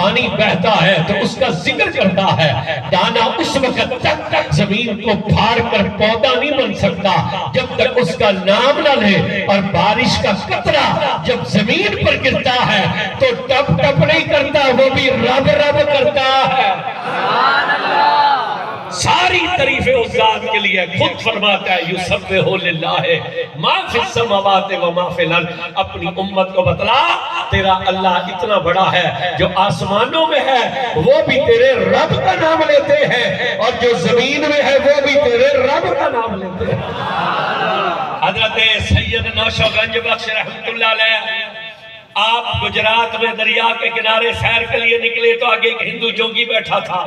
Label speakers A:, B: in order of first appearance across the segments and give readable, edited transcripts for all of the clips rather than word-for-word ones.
A: پانی بہتا ہے تو اس کا ذکر کرتا ہے. دانا اس وقت تک زمین کو پھاڑ کر پودا نہیں بن سکتا جب تک اس کا نام نہ لے. اور بارش کا قطرہ جب زمین پر گرتا ہے تو ٹپ ٹپ نہیں کرتا, وہ بھی رب رب کرتا ہے. ساری تعریفیں اس ذات کے لیے. خود فرماتا ہے یسبح للہ ما فی السماوات و ما فی الارض. اپنی امت کو بتلا تیرا اللہ اتنا بڑا ہے, جو آسمانوں میں ہے وہ بھی تیرے رب کا نام لیتے ہیں, اور جو زمین میں ہے وہ بھی تیرے رب کا نام لیتے ہیں. حضرت سید نوشو گنج بخش رحمت اللہ علیہ, آپ گجرات میں دریا کے کنارے سیر کے لیے نکلے تو آگے ایک ہندو جوگی بیٹھا تھا.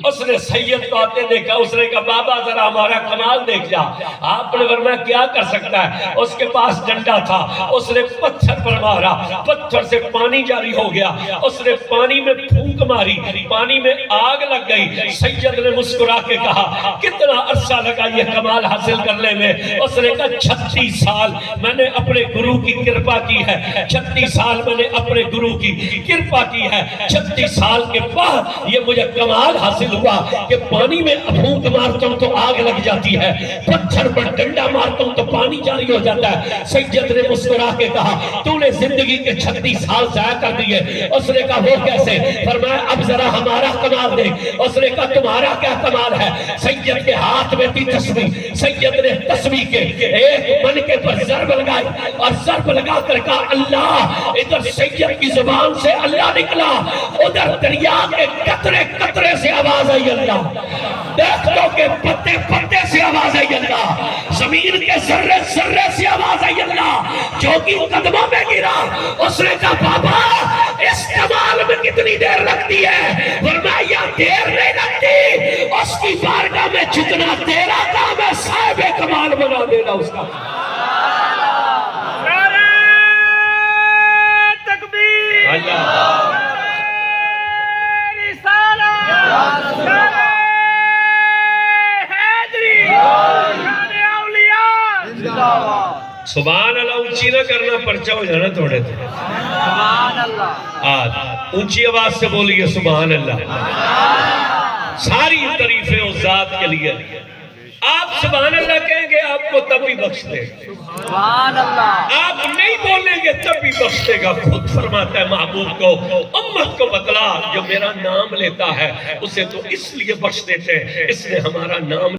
A: اس نے سید کو آتے دیکھا, اس نے کہا بابا ذرا ہمارا کمال دیکھ جا. آپ نے فرمایا کیا کر سکتا ہے؟ اس کے پاس ڈنڈا تھا, اس نے پتھر پر مارا, پتھر سے پانی جاری ہو گیا. اس نے پانی میں پھونک ماری, پانی میں آگ لگ گئی. سید نے مسکرا کے کہا کتنا عرصہ لگا یہ کمال حاصل کرنے میں؟ اس نے کہا 36 سال میں نے اپنے گرو کی کرپا کی ہے, 36 سال میں نے اپنے گرو کی کرپا کی ہے. 36 سال کے بعد یہ مجھے کمال حاصل ہوا کہ پانی میں پھونک مارتا ہوں تو آگ لگ جاتی ہے, پتھر پر ڈنڈا مارتا ہوں تو پانی جاری ہو جاتا ہے. سید نے مسکرا کے کہا تو نے زندگی کے 36 سال ضائع کر دیے. اس نے کہا وہ کیسے؟ فرمایا اب ذرا ہمارا کمال دیکھ. اس نے کہا تمہارا کیا کمال ہے؟ سید کے ہاتھ میں تھی تسبیح. سید نے تسبیح کے ایک منکے پر ضرب لگائی اور ضرب لگا کر کہا اللہ. ادھر سید کی زبان سے اللہ نکلا, ادھر دریا کے قطرے قطرے سے آواز آئی اللہ, درختوں کے پتے پتے سے آواز آئی اللہ, زمین کے ذرے ذرے سے آواز آئی اللہ. جوگی قدموں میں گرا. اس نے کہا بابا اس کمال میں کتنی دیر لگتی ہے؟ فرمایا دیر نہیں لگتی, اس کی بارگاہ میں جتنا تیرا کام ہے صاحب کمال بنا دینا اس کا. تکبیر اللہ. سبحان اللہ. اونچی نہ کرنا, پرچہ ہو جانا تھوڑے تھے. سبحان اللہ. اونچی آواز سے بولیے سبحان اللہ. ساری تعریفیں اس ذات کے لیے. آپ سبحان اللہ کہیں گے آپ کو تب بھی بخش دے گا. سبحان اللہ. آپ نہیں بولیں گے تب بھی بخش دے گا. خود فرماتا ہے محبوب کو امت کو بتلا جو میرا نام لیتا ہے اسے تو اس لیے بخش دیتے ہیں اس نے ہمارا نام